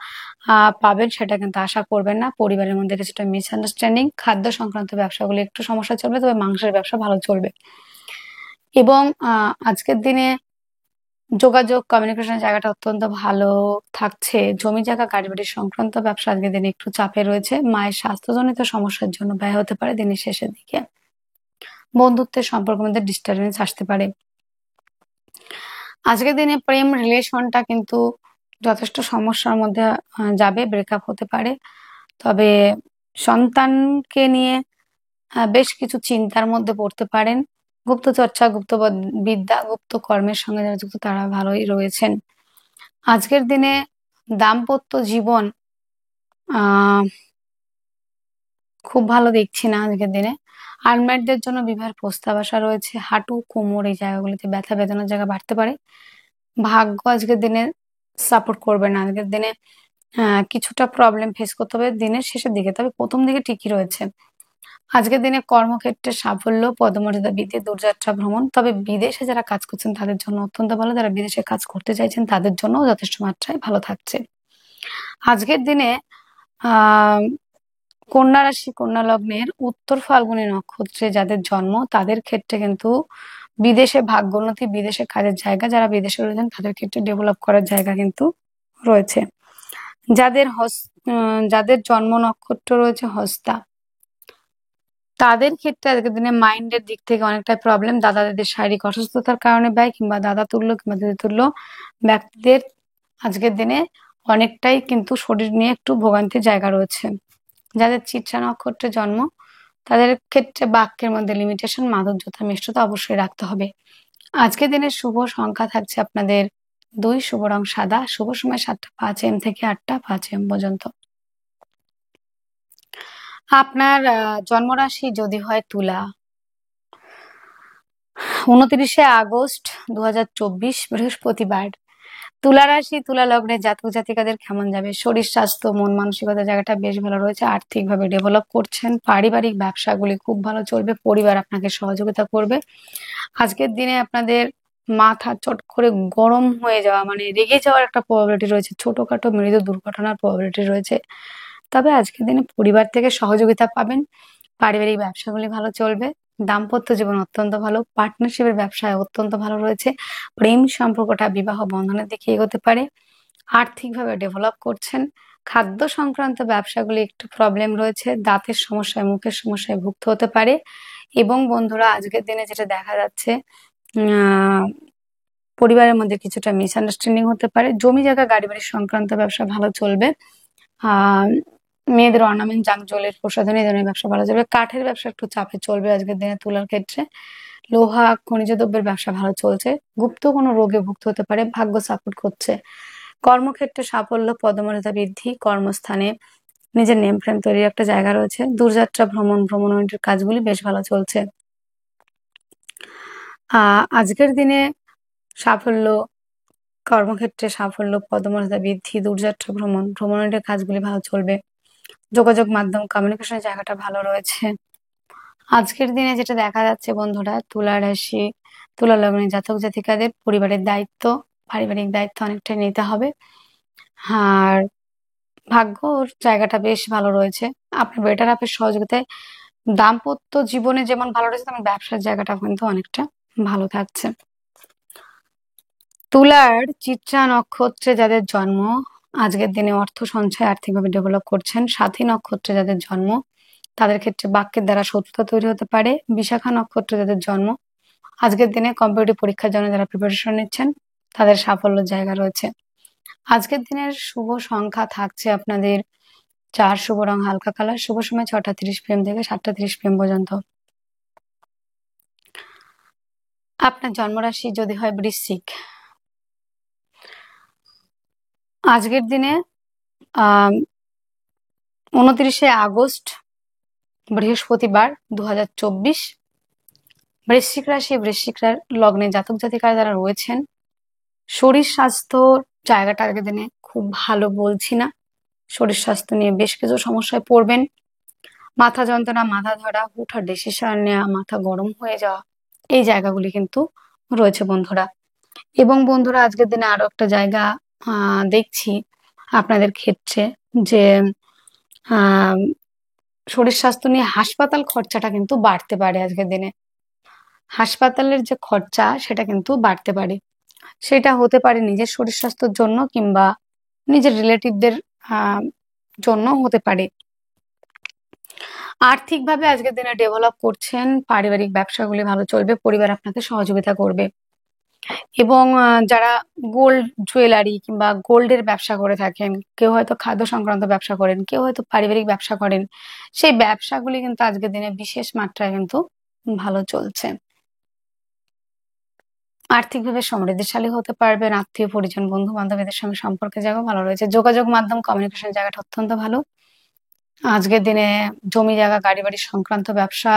পাবেন, সেটা কিন্তু আশা করবেন না। পরিবারের মধ্যে কিছুটা মিসআন্ডারস্ট্যান্ডিং, খাদ্য সংক্রান্ত ব্যবসাগুলি একটু সমস্যা চলবে, তবে মাংসের ব্যবসা ভালো চলবে। এবং আজকের দিনে যোগাযোগ কমিউনিকেশনের জায়গাটা অত্যন্ত ভালো থাকছে। জমি জায়গা, গাড়ি বাড়ি সংক্রান্ত ব্যবসা আজকের দিনে একটু চাপে রয়েছে। মায়ের স্বাস্থ্যজনিত সমস্যার জন্য ব্যয় হতে পারে দিনের শেষের দিকে। বন্ধুত্বের সম্পর্কের মধ্যে ডিস্টারবেন্স আসতে পারে। আজকের দিনে প্রেম রিলেশনটা কিন্তু যথেষ্ট সমস্যার মধ্যে যাবে, ব্রেকআপ হতে পারে। তবে সন্তানকে নিয়ে বেশ কিছু চিন্তার মধ্যে পড়তে পারেন। গুপ্ত চর্চা, গুপ্ত বিদ্যা, গুপ্ত কর্মের সঙ্গে যারা যুক্ত তারা ভালোই রয়েছেন। আজকের দিনে দাম্পত্য জীবন আহ খুব ভালো দেখছি না আজকের দিনে। আনম্যারিডদের জন্য বিবাহের প্রস্তাব আসা রয়েছে। হাঁটু, কোমর এই জায়গাগুলিতে ব্যথা বেদনার জায়গা বাড়তে পারে। ভাগ্য আজকের দিনে সাপোর্ট করবে না। আজকের দিনে কিছুটা প্রবলেম ফেস করতে হবে দিনের শেষের দিকে, তবে প্রথম দিকে ঠিকই রয়েছে। আজকের দিনে কর্মক্ষেত্রে সাফল্য, পদমর্যাদা বৃদ্ধি, দূরযাত্রা ভ্রমণ, তবে বিদেশে যারা কাজ করছেন তাদের জন্য অত্যন্ত ভালো। যারা বিদেশে কাজ করতে চাইছেন তাদের জন্য যথেষ্ট মাত্রায় ভালো থাকছে। আজকের দিনে আহ কন্যা রাশি, কন্যা লগ্নের উত্তর ফাল্গুনী নক্ষত্রে যাদের জন্ম তাদের ক্ষেত্রে কিন্তু বিদেশে ভাগ্যোন্নতি, বিদেশে কাজের জায়গা, যারা বিদেশে রয়েছেন তাদের ক্ষেত্রে ডেভেলপ করার জায়গা কিন্তু রয়েছে। যাদের জন্ম নক্ষত্র রয়েছে হস্তা, তাদের ক্ষেত্রে আজকের দিনে মাইন্ডের দিক থেকে অনেকটা প্রবলেম। দাদা দাদির শারীরিক অসুস্থতার কারণে ব্যয়, কিংবা দাদা তুল্য কিংবা দিদি তুল্য ব্যক্তিদের আজকের দিনে অনেকটাই কিন্তু শরীর নিয়ে একটু ভোগান্তির জায়গা রয়েছে। যাদের চিত্রা নক্ষত্রে জন্ম তাদের ক্ষেত্রে বাক্যের মধ্যে লিমিটেশন, মাধুর্যতা, মিষ্টতা অবশ্যই রাখতে হবে। আজকের দিনের শুভ সংখ্যা থাকছে আপনাদের 2, শুভ রং সাদা, শুভ সময় 7টা 5 AM থেকে 8টা 5 AM পর্যন্ত। আপনার জন্মরাশি যদি হয় তুলা, 29শে আগস্ট 2024 বৃহস্পতিবার। তুলা রাশি, তুলা লগ্নে জাতক জাতিকাদের কেমন যাবে? শরীর স্বাস্থ্য, মন মানসিকতার জায়গাটা বেশ ভালো রয়েছে। আর্থিকভাবে ডেভেলপ করছেন। পারিবারিক ব্যবসাগুলি খুব ভালো চলবে। পরিবার আপনাকে সহযোগিতা করবে। আজকের দিনে আপনাদের মাথা চট করে গরম হয়ে যাওয়া, মানে রেগে যাওয়ার একটা প্রবাবিলিটি রয়েছে। ছোটখাটো মৃদু দুর্ঘটনার প্রবাবিলিটি রয়েছে। তবে আজকের দিনে পরিবার থেকে সহযোগিতা পাবেন। পারিবারিক ব্যবসাগুলি ভালো চলবে। দাম্পত্য জীবন অত্যন্ত ভালো। পার্টনারশিপের ব্যবসায় অত্যন্ত ভালো রয়েছে। প্রেম সম্পর্কটা বিবাহ বন্ধনের দিকে এগোতে পারে। আর্থিকভাবে ডেভেলপ করছেন। খাদ্য সংক্রান্ত ব্যবসাগুলি একটু প্রবলেম রয়েছে। দাঁতের সমস্যায়, মুখের সমস্যায় ভুগতে হতে পারে। এবং বন্ধুরা আজকের দিনে যেটা দেখা যাচ্ছে, পরিবারের মধ্যে কিছুটা মিসআন্ডারস্ট্যান্ডিং হতে পারে। জমি জায়গা, গাড়ি বাড়ি সংক্রান্ত ব্যবসা ভালো চলবে। মেয়েদের অর্নামেন্ট, জাঙ্ক জুয়েলারি, প্রসাধনী এই ধরনের ব্যবসা ভালো চলবে। কাঠের ব্যবসা একটু চাপে চলবে আজকের দিনে তুলার ক্ষেত্রে। লোহা, খনিজ দ্রব্যের ব্যবসা ভালো চলছে। গুপ্ত কোনো রোগে ভুগতে হতে পারে। ভাগ্য সাপোর্ট করছে। কর্মক্ষেত্রে সাফল্য, পদমর্যাদা বৃদ্ধি, কর্মস্থানে নিজের নেম ফ্রেম তৈরির একটা জায়গা রয়েছে। দূরযাত্রা ভ্রমণের কাজগুলি বেশ ভালো চলছে। আজকের দিনে সাফল্য, কর্মক্ষেত্রে সাফল্য, পদমর্যাদা বৃদ্ধি, দূরযাত্রা ভ্রমণের কাজগুলি ভালো চলবে। যোগাযোগ মাধ্যম, কমিউনিকেশনের জায়গাটা ভালো রয়েছে। আজকের দিনে যেটা দেখা যাচ্ছে বন্ধুরা, তুলা রাশি, তুলা লগ্নে জাতক জাতিকাদের পরিবারের দায়িত্ব, পারিবারিক দায়িত্ব অনেকটাই নিতে হবে। আর ভাগ্যর জায়গাটা বেশ ভালো রয়েছে। আপনার বেটার হাফের সহযোগিতায় দাম্পত্য জীবনে যেমন ভালো রয়েছে, তেমন ব্যবসার জায়গাটা কিন্তু অনেকটা ভালো থাকছে। তুলার চিত্রা নক্ষত্রে যাদের জন্ম আজকের দিনে অর্থ সঞ্চয়, আর্থিকভাবে ডেভেলপ করছেন। সাথী নক্ষত্রে যাদের জন্ম তাদের ক্ষেত্রে বাক্যের দ্বারা শত্রুতা তৈরি হতে পারে। বিশাখা নক্ষত্রে যাদের জন্ম আজকের দিনে কম্পিটিটিভ পরীক্ষার জন্য যারা প্রিপারেশন নিচ্ছেন তাদের সাফল্যের জায়গা রয়েছে। আজকের দিনের শুভ সংখ্যা থাকছে আপনাদের 4, শুভ রং হালকা কালার, শুভ সময় 6টা 30 PM থেকে 7টা 30 PM পর্যন্ত। আপনার জন্মরাশি যদি হয় বৃশ্চিক, আজকের দিনে 29শে আগস্ট বৃহস্পতিবার 2024 বৃশ্চিক রাশি, বৃশ্চিক লগ্নে জাতক জাতিকারা যারা রয়েছেন শরীর স্বাস্থ্য জায়গাটা আগের দিনে খুব ভালো বলছি না। শরীর স্বাস্থ্য নিয়ে বেশ কিছু সমস্যায় পড়বেন। মাথা যন্ত্রণা, মাথা ধরা, হুটহাট ডিসিশন নেওয়া, মাথা গরম হয়ে যাওয়া, এই জায়গাগুলি কিন্তু রয়েছে বন্ধুরা। এবং বন্ধুরা আজকের দিনে আরো একটা জায়গা দেখছি আপনাদের ক্ষেত্রে, যে শরীর স্বাস্থ্য নিয়ে হাসপাতাল খরচাটা কিন্তু বাড়তে পারে। আজকের দিনে হাসপাতালের যে খরচা সেটা কিন্তু বাড়তে পারে। সেটা হতে পারে নিজের শরীর স্বাস্থ্যের জন্য, কিংবা নিজের রিলেটিভদের জন্য হতে পারে। আর্থিকভাবে আজকের দিনে ডেভেলপ করছেন। পারিবারিক ব্যবসাগুলি ভালো চলবে। পরিবার আপনাকে সহযোগিতা করবে। এবং যারা গোল্ড জুয়েলারি কিংবা গোল্ডের ব্যবসা করে থাকেন, কেউ হয়তো খাদ্য সংক্রান্ত ব্যবসা করেন, কেউ হয়তো পারিবারিক ব্যবসা করেন, সেই ব্যবসাগুলি কিন্তু আজকের দিনে বিশেষ মাত্রায় কিন্তু ভালো চলছে। আর্থিকভাবে সমৃদ্ধশালী হতে পারবেন। আত্মীয় পরিজন বন্ধু বান্ধবীদের সঙ্গে সম্পর্কের জায়গা ভালো রয়েছে। যোগাযোগ মাধ্যম কমিউনিকেশন জায়গাটা অত্যন্ত ভালো। আজকের দিনে জমি জায়গা গাড়ি বাড়ি সংক্রান্ত ব্যবসা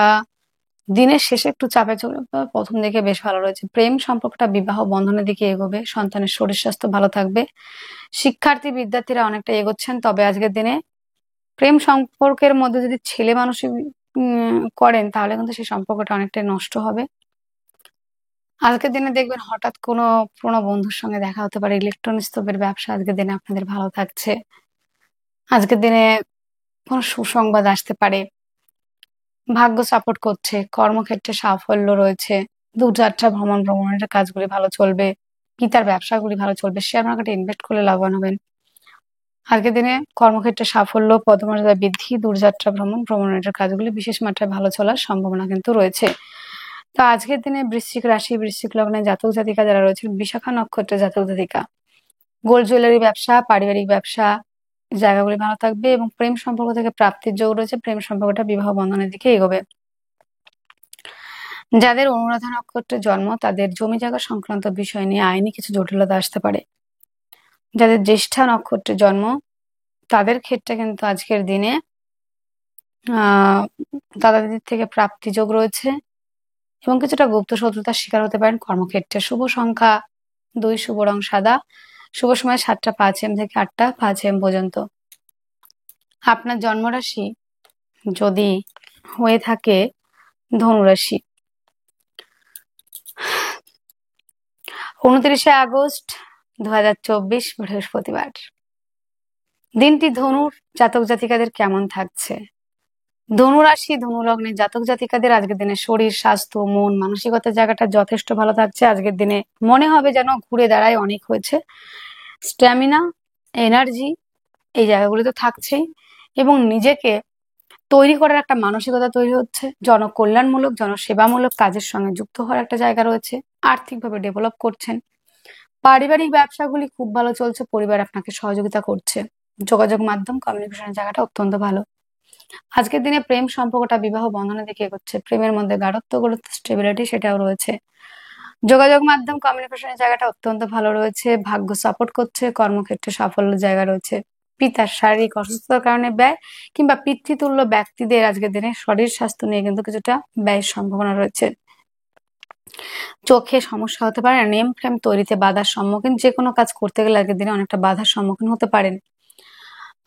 দিনের শেষে একটু চাপে চলে প্রথম দিকে বেশ ভালো রয়েছে। প্রেম সম্পর্কটা বিবাহ বন্ধনের দিকে এগোবে। সন্তানের শরীর স্বাস্থ্য ভালো থাকবে। শিক্ষার্থী বিদ্যার্থীরা অনেকটা এগোচ্ছেন, তবে আজকের দিনে প্রেম সম্পর্কের মধ্যে যদি ছেলে মানুষই করেন তাহলে কিন্তু সেই সম্পর্কটা অনেকটাই নষ্ট হবে। আজকের দিনে দেখবেন হঠাৎ কোনো পুরোনো বন্ধুর সঙ্গে দেখা হতে পারে। ইলেকট্রনিক স্টোভের ব্যবসা আজকের দিনে আপনাদের ভালো থাকছে। আজকের দিনে কোনো সুসংবাদ আসতে পারে। ভাগ্য সাপোর্ট করছে। কর্মক্ষেত্রে সাফল্য রয়েছে। দূরযাত্রা ভ্রমণের কাজগুলি ভালো চলবে। পিতার ব্যবসাগুলি ভালো চলবে। শেয়ার মার্কেটে ইনভেস্ট করলে লাভবান হবেন। আজকের দিনে কর্মক্ষেত্রে সাফল্য, পদমর্যাদা বৃদ্ধি, দূরযাত্রা ভ্রমণের কাজগুলি বিশেষ মাত্রায় ভালো চলার সম্ভাবনা কিন্তু রয়েছে। তো আজকের দিনে বৃশ্চিক রাশি, বৃশ্চিক লগ্নে জাতক জাতিকা যারা রয়েছেন, বিশাখা নক্ষত্রের জাতক জাতিকা, গোল্ড জুয়েলারি ব্যবসা, পারিবারিক ব্যবসা জায়গাগুলি ভালো থাকবে এবং প্রেম সম্পর্ক থেকে প্রাপ্তির যোগ রয়েছে। প্রেম সম্পর্কটা বিবাহ বন্ধনের দিকে এগোবে। যাদের অনুরাধা নক্ষত্রের জন্ম তাদের জমি জায়গা সংক্রান্ত বিষয় নিয়ে আইনি কিছু জটিলতা আসতে পারে। যাদের জ্যেষ্ঠা নক্ষত্রের জন্ম তাদের ক্ষেত্রে কিন্তু আজকের দিনে দাদা দিদির থেকে প্রাপ্তি যোগ রয়েছে এবং কিছুটা গুপ্ত শত্রুতার শিকার হতে পারেন কর্মক্ষেত্রে। শুভ সংখ্যা 2, শুভ রং সাদা, শুভ সময় 7টা 5 AM থেকে 8টা 5 AM পর্যন্ত। আপনার জন্মরাশি যদি হয়ে থাকে ধনুরাশি, 29শে আগস্ট 2024 বৃহস্পতিবার। দিনটি ধনুর জাতক জাতিকাদের কেমন থাকছে? ধনুরাশি ধনুলগ্নে জাতক জাতিকাদের আজকের দিনে শরীর স্বাস্থ্য মন মানসিকতার জায়গাটা যথেষ্ট ভালো থাকছে। আজকের দিনে মনে হবে যেন ঘুরে দাঁড়ায় অনেক হয়েছে। স্ট্যামিনা, এনার্জি এই জায়গাগুলো তো থাকছেই এবং নিজেকে তৈরি করার একটা মানসিকতা তৈরি হচ্ছে। জনকল্যাণমূলক জনসেবামূলক কাজের সঙ্গে যুক্ত হওয়ার একটা জায়গা রয়েছে। আর্থিকভাবে ডেভেলপ করছেন। পারিবারিক ব্যবসাগুলি খুব ভালো চলছে। পরিবার আপনাকে সহযোগিতা করছে। যোগাযোগ মাধ্যম কমিউনিকেশনের জায়গাটা অত্যন্ত ভালো। আজকের দিনে প্রেম সম্পর্কটা বিবাহ বন্ধনের দিকে এগোচ্ছে। প্রেমের মধ্যে গাঢ়ত্ব গুরুত্ব স্টেবিলিটি সেটাও রয়েছে। যোগাযোগ মাধ্যম কমিউনিকেশনের জায়গাটা অত্যন্ত ভালো রয়েছে। ভাগ্য সাপোর্ট করছে। কর্মক্ষেত্রে সাফল্যের জায়গা রয়েছে। পিতার শারীরিক অসুস্থতার কারণে ব্যয় কিংবা পিতৃতুল্য ব্যক্তিদের আজকের দিনে শরীর স্বাস্থ্য নিয়ে কিন্তু কিছুটা ব্যয়ের সম্ভাবনা রয়েছে। চোখে সমস্যা হতে পারে। নেম ফ্রেম তৈরিতে বাধার সম্মুখীন, যে কোনো কাজ করতে গেলে আজকের দিনে অনেকটা বাধার সম্মুখীন হতে পারেন।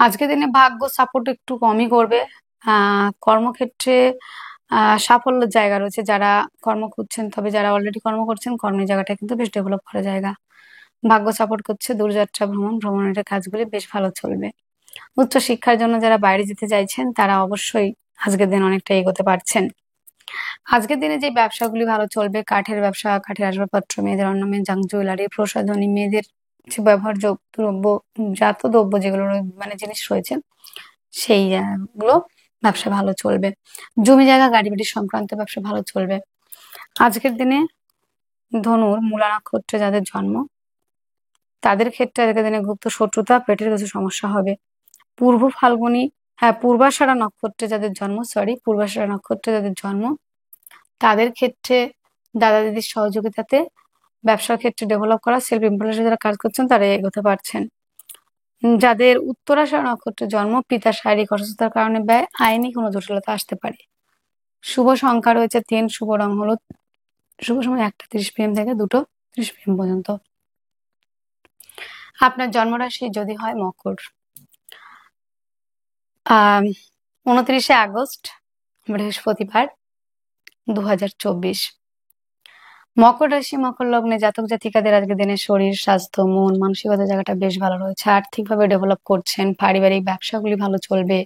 আজকের দিনে ভাগ্য সাপোর্ট একটু কমই করবে। কর্মক্ষেত্রে সাফল্যের জায়গা রয়েছে। যারা কর্ম খুঁজছেন, তবে যারা অলরেডি কর্ম করছেন কর্মের জায়গাটা কিন্তু বেশ ডেভেলপ করা জায়গা। ভাগ্য সাপোর্ট করছে। দূরযাত্রা ভ্রমণের কাজগুলি বেশ ভালো চলবে। উচ্চ শিক্ষার জন্য যারা বাইরে যেতে চাইছেন তারা অবশ্যই আজকের দিন অনেকটা এগোতে পারছেন। আজকের দিনে যে ব্যবসাগুলি ভালো চলবে, কাঠের ব্যবসা, কাঠের আসবাবপত্র, মেয়েদের অর্নামেন্ট, জাঙ্ক জুয়েলারি, প্রসাধনী, মেয়েদের যে ব্যবহারযোগ্য দ্রব্য, জাত দ্রব্য যেগুলো মানে জিনিস রয়েছে সেই গুলো ব্যবসা ভালো চলবে। জমি জায়গা গাড়ি বাড়ি সংক্রান্ত ব্যবসা ভালো চলবে। আজকের দিনে ধনুর মূলা নক্ষত্রে যাদের জন্ম তাদের ক্ষেত্রে আজকের দিনে গুপ্ত শত্রুতা, পেটের কিছু সমস্যা হবে। পূর্বাষাঢ়া নক্ষত্রে যাদের জন্ম পূর্বাষাঢ়া নক্ষত্রে যাদের জন্ম তাদের ক্ষেত্রে দাদা দিদির সহযোগিতাতে ব্যবসার ক্ষেত্রে ডেভেলপ করা, সেলফ এমপ্লয়ার যারা কাজ করছেন তারা এগোতে পারছেন। যাদের উত্তরাষাঢ়া নক্ষত্রে জন্ম পিতার শারীরিক অসুস্থতার কারণে ব্যয়, আইনি কোনো জটিলতা আসতে পারে। শুভ সংখ্যা রয়েছে 3, শুভ রং হলুদ, শুভ সময় 1টা 30 PM থেকে 2টো 30 PM পর্যন্ত। আপনার জন্মরাশি যদি হয় মকর, 29শে আগস্ট বৃহস্পতিবার 2024। মকর রাশি মকর লগ্নে জাতক জাতিকাদের আজকের দিনে শরীর স্বাস্থ্য মন মানসিকতার জায়গাটা বেশ ভালো রয়েছে। আর্থিকভাবে ডেভেলপ করছেন। পারিবারিক ব্যবসাগুলি ভালো চলবে।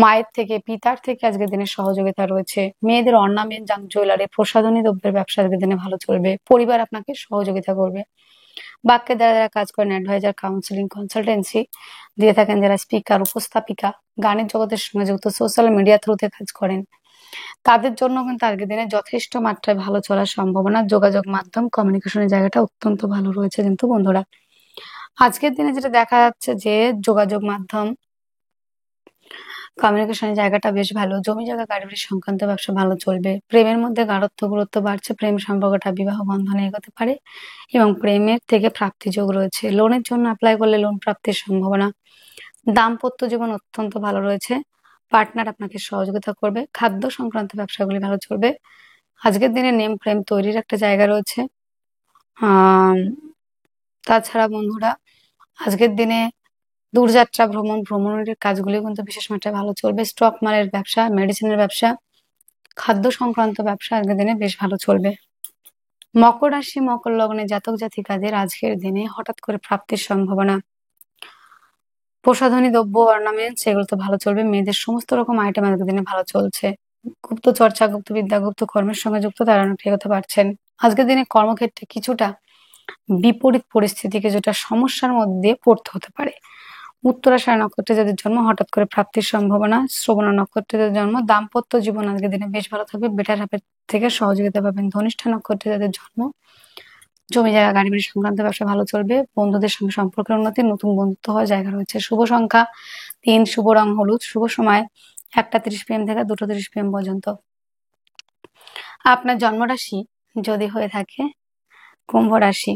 মায়ের থেকে পিতার থেকে আজকের দিনে সহযোগিতা রয়েছে। মেয়েদের অর্নামেন্ট, জাঙ্ক জুয়েলারি, প্রসাধনী দ্রব্যের ব্যবসা আজকের দিনে ভালো চলবে। পরিবার আপনাকে সহযোগিতা করবে। বাক্যের দ্বারা যারা কাজ করেন, অ্যাডভাইজার, কাউন্সিলিং, কনসালটেন্সি দিয়ে থাকেন, যারা স্পিকার, উপস্থাপিকা, গানের জগতের সঙ্গে যুক্ত, সোশ্যাল মিডিয়া থ্রুতে কাজ করেন, তাদের জন্য কিন্তু আজকের দিনে যথেষ্ট মাত্রায় ভালো চলার সম্ভাবনা। যোগাযোগ মাধ্যম কমিউনিকেশনের জায়গাটা অত্যন্ত ভালো রয়েছে কিন্তু বন্ধুরা। আজকের দিনে যেটা দেখা যাচ্ছে যে যোগাযোগ মাধ্যম কমিউনিকেশনের জায়গাটা বেশ ভালো। জমি জায়গা গাড়ি বাড়ি সংক্রান্ত ব্যবসা ভালো চলবে। প্রেমের মধ্যে গাঢ়ত্ব গুরুত্ব বাড়ছে। প্রেম সম্পর্কটা বিবাহ বন্ধনে এগোতে পারে এবং প্রেমের থেকে প্রাপ্তি যোগ রয়েছে। লোনের জন্য অ্যাপ্লাই করলে লোন প্রাপ্তির সম্ভাবনা। দাম্পত্য জীবন অত্যন্ত ভালো রয়েছে। পার্টনার আপনাকে সহযোগিতা করবে। খাদ্য সংক্রান্ত ব্যবসাগুলি ভালো চলবে। আজকের দিনে নেম প্রেম তৈরির একটা জায়গা রয়েছে। আম, তাছাড়া বন্ধুরা আজকের দিনে দূরযাত্রা ভ্রমণের কাজগুলি কিন্তু বিশেষ মাত্রায় ভালো চলবে। স্টক মালের ব্যবসা, মেডিসিনের ব্যবসা, খাদ্য সংক্রান্ত ব্যবসা আজকের দিনে বেশ ভালো চলবে। মকর রাশি মকর লগ্নে জাতক জাতিকাদের আজকের দিনে হঠাৎ করে প্রাপ্তির সম্ভাবনা। প্রসাধনী দ্রব্য, অর্নামেন্টস এগুলো তো ভালো চলবে। মেয়েদের সমস্ত রকম আইটেম আজকের দিনে ভালো চলছে। গুপ্ত চর্চা, গুপ্ত বিদ্যা, গুপ্ত কর্মের সঙ্গে যুক্ত তারা অনেকটা এগোতে পারছেন। আজকের দিনে কর্মক্ষেত্রে কিছুটা বিপরীত পরিস্থিতি, কিছুটা সমস্যার মধ্যে দিয়ে পড়তে হতে পারে। উত্তরাষাঢ়া নক্ষত্রে যাদের জন্ম হঠাৎ করে প্রাপ্তির সম্ভাবনা। শ্রবণা নক্ষত্রে যাদের জন্ম দাম্পত্য জীবন আজকের দিনে বেশ ভালো থাকবে। বেটার হাফের থেকে সহযোগিতা পাবেন। ধনিষ্ঠা নক্ষত্রে যাদের জন্ম জমি জায়গা গাড়ি বাড়ি সংক্রান্ত ব্যবসা ভালো চলবে। বন্ধুদের সঙ্গে সম্পর্কের উন্নতি, নতুন বন্ধুত্ব হওয়ার জায়গা রয়েছে। শুভ সংখ্যা 3, শুভ রং হলুদ, শুভ সময় 1টা 30 PM থেকে 2টো 30 PM পর্যন্ত। আপনার জন্মরাশি যদি হয়ে থাকে কুম্ভ রাশি,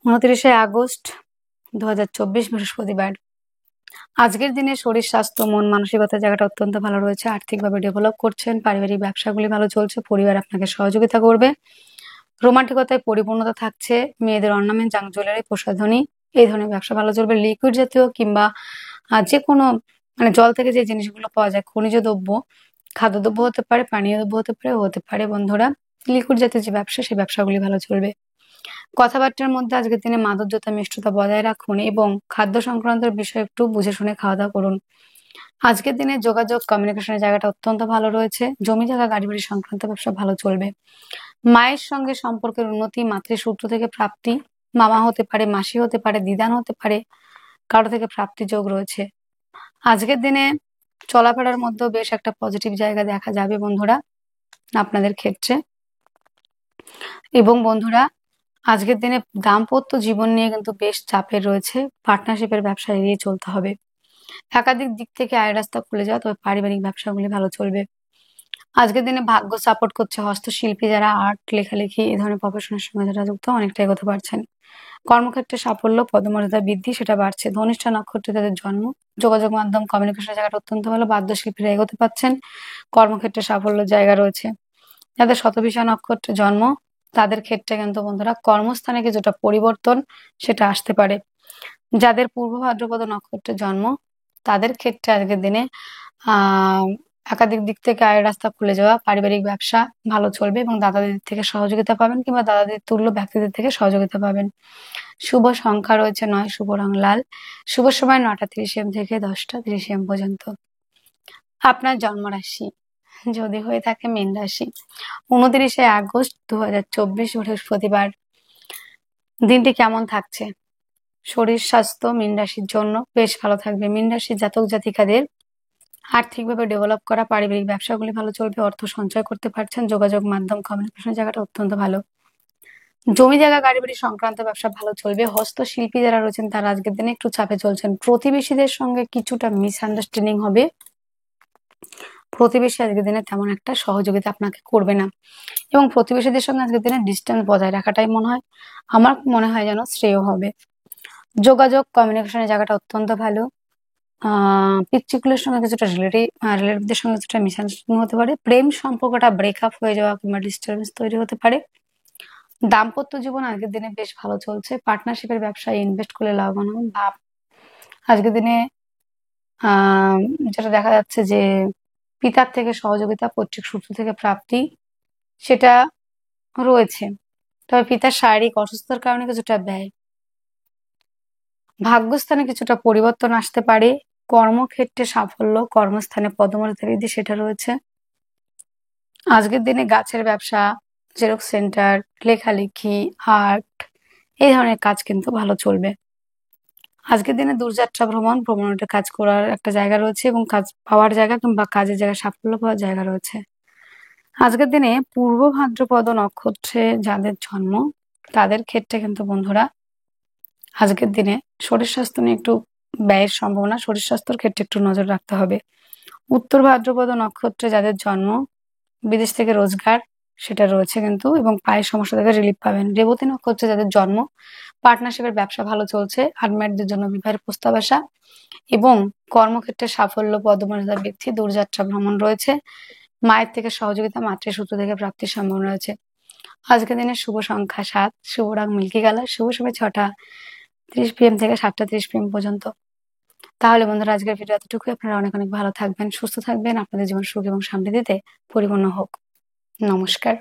29শে আগস্ট 2024 বৃহস্পতিবার। আজকের দিনে শরীর স্বাস্থ্য মন মানসিকতার জায়গাটা অত্যন্ত ভালো রয়েছে। আর্থিকভাবে ডেভেলপ করছেন। পারিবারিক ব্যবসাগুলি ভালো চলছে। পরিবার আপনাকে সহযোগিতা করবে। রোমান্টিকতায় পরিপূর্ণতা থাকছে। মেয়েদের অর্নামেন্ট, জাঙ্ক জুয়েলারি, প্রসাধনী এই ধরনের ব্যবসা ভালো চলবে। লিকুইড জাতীয় কিংবা যে কোনো মানে জল থেকে যে জিনিসগুলো পাওয়া যায়, খনিজ দ্রব্য, খাদ্যদ্রব্য হতে পারে, পানীয় দ্রব্য হতে পারে বন্ধুরা। লিকুইড জাতীয় যে ব্যবসা, সেই ব্যবসাগুলি ভালো চলবে। কথাবার্তার মধ্যে আজকের দিনে মাধুর্যতা মিষ্টতা বজায় রাখুন এবং খাদ্য সংক্রান্ত বিষয় একটু বুঝে শুনে খাওয়া দাওয়া করুন। আজকের দিনে যোগাযোগ কমিউনিকেশনের জায়গাটা অত্যন্ত ভালো রয়েছে। জমি জায়গা গাড়ি বাড়ি সংক্রান্ত ব্যবসা ভালো চলবে। মায়ের সঙ্গে সম্পর্কের উন্নতি, মাতৃসূত্র থেকে প্রাপ্তি, মামা হতে পারে, মাসি হতে পারে, দিদান হতে পারে, কারো থেকে প্রাপ্তি যোগ রয়েছে। আজকের দিনে চলাফেরার মধ্যেও বেশ একটা পজিটিভ জায়গা দেখা যাবে বন্ধুরা আপনাদের ক্ষেত্রে। এবং বন্ধুরা আজকের দিনে দাম্পত্য জীবন নিয়ে কিন্তু বেশ চাপের রয়েছে। পার্টনারশিপের ব্যবসা এড়িয়ে চলতে হবে। একাধিক দিক থেকে আয় রাস্তা খুলে যাওয়া, তবে পারিবারিক ব্যবসাগুলি ভালো চলবে। আজকের দিনে ভাগ্য সাপোর্ট করছে। হস্তশিল্পী যারা আর্ট, লেখালেখি এই ধরনের প্রফেশনের সঙ্গে যারা যুক্ত অনেকটা এগোতে পারছেন। কর্মক্ষেত্রে সাফল্য, পদমর্যাদা বৃদ্ধি সেটা বাড়ছে। ধনিষ্ঠা নক্ষত্রে যাদের জন্ম যোগাযোগ মাধ্যম কমিউনিকেশনের জায়গাটা অত্যন্ত ভালো। বাদ্যশিল্পীরা এগোতে পারছেন। কর্মক্ষেত্রে সাফল্যের জায়গা রয়েছে। যাদের শতভিষা নক্ষত্রে জন্ম তাদের ক্ষেত্রে কিন্তু বন্ধুরা কর্মস্থানে কিছুটা পরিবর্তন সেটা আসতে পারে। যাদের পূর্ব ভাদ্রপদ নক্ষত্রে জন্ম তাদের ক্ষেত্রে আজকের দিনে আহ একাধিক দিক থেকে আয়ের রাস্তা খুলে যাওয়া, পারিবারিক ব্যবসা ভালো চলবে এবং দাদাদের থেকে সহযোগিতা পাবেন কিংবা দাদাদের তুল্য ব্যক্তিদের থেকে সহযোগিতা পাবেন। শুভ সংখ্যা রয়েছে 9, শুভ রং লাল, শুভ সময় 9টা 30 AM থেকে 10টা 30 AM পর্যন্ত। আপনার জন্মরাশি যদি হয়ে থাকে মীন রাশি, 29শে আগস্ট 2024 বৃহস্পতিবার। দিনটি কেমন থাকছে? শরীর স্বাস্থ্য মীন রাশির জন্য বেশ ভালো থাকবে। মীন রাশির জাতক জাতিকাদের আর্থিকভাবে ডেভেলপ করা, পারিবারিক ব্যবসাগুলি ভালো চলবে। অর্থ সঞ্চয় করতে পারছেন। যোগাযোগ মাধ্যম কমিউনিকেশন জায়গাটা অত্যন্ত ভালো। জমি জায়গা গাড়ি বাড়ি সংক্রান্ত ব্যবসা ভালো চলবে। হস্তশিল্পী যারা রয়েছেন তারা আজকের দিনে একটু চাপে চলছেন। প্রতিবেশীদের সঙ্গে কিছুটা মিসআন্ডারস্ট্যান্ডিং হবে। প্রতিবেশী আজকের দিনে তেমন একটা সহযোগিতা আপনাকে করবে না এবং প্রতিবেশীদের সঙ্গে আজকের দিনে ডিস্টেন্স বজায় রাখাটাই আমার মনে হয় যেন শ্রেয় হবে। যোগাযোগ কমিউনিকেশনের জায়গাটা অত্যন্ত ভালো। পিতৃকুলের সঙ্গে কিছুটা রিলেটিভদের সঙ্গে কিছুটা মিসআন্ডারস্ট্যান্ডিং হতে পারে। প্রেম সম্পর্কটা ব্রেকআপ হয়ে যাওয়া কিংবা ডিস্টার্বেন্স তৈরি হতে পারে। দাম্পত্য জীবন আজকের দিনে বেশ ভালো চলছে। পার্টনারশিপের ব্যবসায় ইনভেস্ট করলে লাভবান হন। ভাব আজকের দিনে যেটা দেখা যাচ্ছে যে পিতার থেকে সহযোগিতা, পৈতৃক সূত্র থেকে প্রাপ্তি সেটা রয়েছে। তবে পিতার শারীরিক অসুস্থতার কারণে কিছুটা ব্যয়। ভাগ্যস্থানে কিছুটা পরিবর্তন আসতে পারে। কর্মক্ষেত্রে সাফল্য, কর্মস্থানে পদোন্নতি বৃদ্ধি সেটা রয়েছে। আজকের দিনে গাছের ব্যবসা, জেরক্স সেন্টার, লেখালেখি, আর্ট এই ধরনের কাজ কিন্তু ভালো চলবে। আজকের দিনে দূরযাত্রা ভ্রমণের কাজ করার একটা জায়গা রয়েছে এবং কাজ পাওয়ার জায়গা কিংবা কাজের জায়গায় সাফল্য পাওয়ার জায়গা রয়েছে। আজকের দিনে পূর্ব ভাদ্রপদ নক্ষত্রে যাদের জন্ম তাদের ক্ষেত্রে কিন্তু বন্ধুরা আজকের দিনে শরীর স্বাস্থ্য নিয়ে একটু ব্যয়ের সম্ভাবনা, শরীর স্বাস্থ্যের ক্ষেত্রে একটু নজর রাখতে হবে। উত্তর ভাদ্রপদ নক্ষত্রে যাদের জন্ম, বিদেশ থেকে রোজগার সেটা রয়েছে কিন্তু, এবং পায়ের সমস্যা থেকে রিলিফ পাবেন। রেবতী নক্ষত্রে যাদের জন্ম, পার্টনারশিপের ব্যবসা ভালো চলছে, আনম্যারিডদের জন্য বিবাহের প্রস্তাব আসা এবং কর্মক্ষেত্রে সাফল্য, পদমর্যাদা বৃদ্ধি, দূরযাত্রা ভ্রমণ রয়েছে। মায়ের থেকে সহযোগিতা, মাতৃসূত্র থেকে প্রাপ্তির সম্ভাবনা রয়েছে। আজকের দিনের শুভ সংখ্যা ৭, শুভ রং মিল্কি কালার, শুভ সময় ৬টা ৩০ PM থেকে ৭টা ৩০ PM পর্যন্ত। তাহলে বন্ধুরা আজকের ভিডিও এতটুকুই। আপনারা অনেক অনেক ভালো থাকবেন, সুস্থ থাকবেন, আপনাদের জীবন সুখ এবং সমৃদ্ধিতে পরিপূর্ণ হোক। নমস্কার।